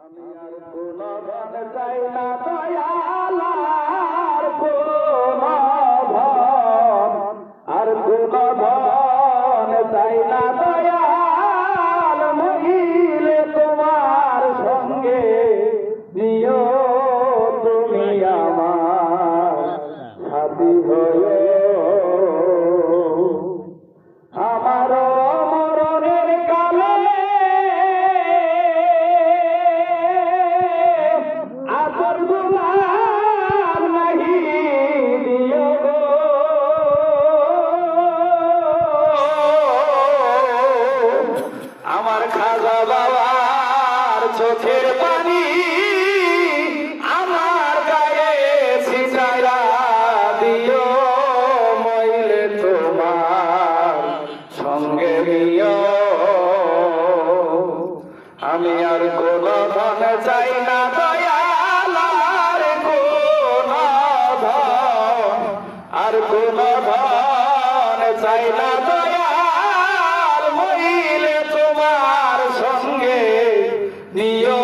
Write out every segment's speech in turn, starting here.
আমি আর কোনো ধন চাই না দয়াল, আর কোনো ধন, আর কোনো ধন চাই না দয়াল, মরিলে তোমার সঙ্গে দিও তুমি আমার সাথী হয়ে। আমার মরণের কালে আদর দুলার নাহি দিও গো, আমার খাজা বাবার চোখের পানি আমার গায়ে ছিটাইয়া দিও, মইলে তোমার সঙ্গে নিও। আমি আর কোনো ধন চাই না দয়াল, আর কোনো ধন, আর কোনো ধন চাই না দয়াল, মইলে তোমার সঙ্গে নিও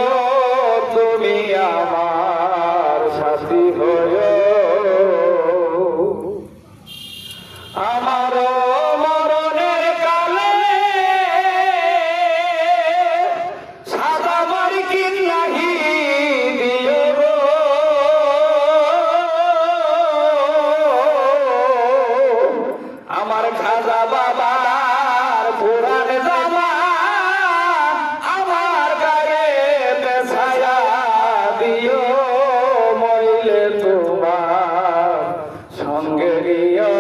তুমি আমার সাথী হয়ে। আমার মরণের কালে সাদা মার্কিন নাহি দিও গো, আমার খাজা বাবার পুরান জামা আমার গায়ে বেছায়া দিও, মরিলে তোমার সঙ্গে নিও।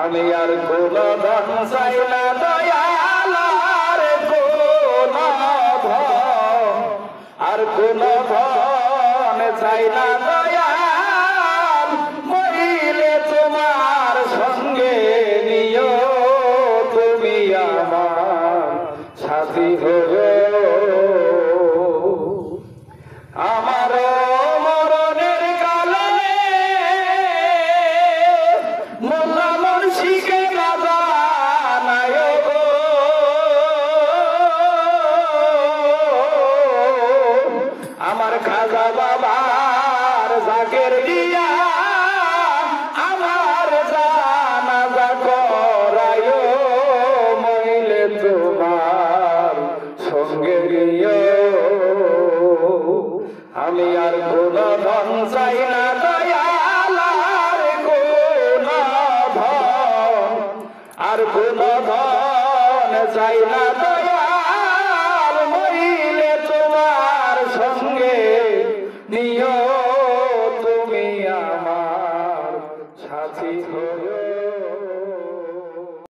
আমি আর কোনো ধন চাই না দয়াল, আর কোনো ধন, আর কোনো ধন চাই না দয়াল, মরিলে তোমার সঙ্গে নিও তুমি আমার সাথী হয়ে। আমার মরণের কালে মোল্লা মুর্শিদকে গাজা নাই গো, আমার খাজা বাবার জাকের দিয়া আমার জানাজা করায়ো, মইলে তোমার সঙ্গে নিও। আমি আর কোনো ধন চাই না দয়াল, আর কোনো ধন, আর কোনো ধন চাই না দয়াল, মরিলে তোমার সঙ্গে নিও তুমি আমার সাথী হয়ে।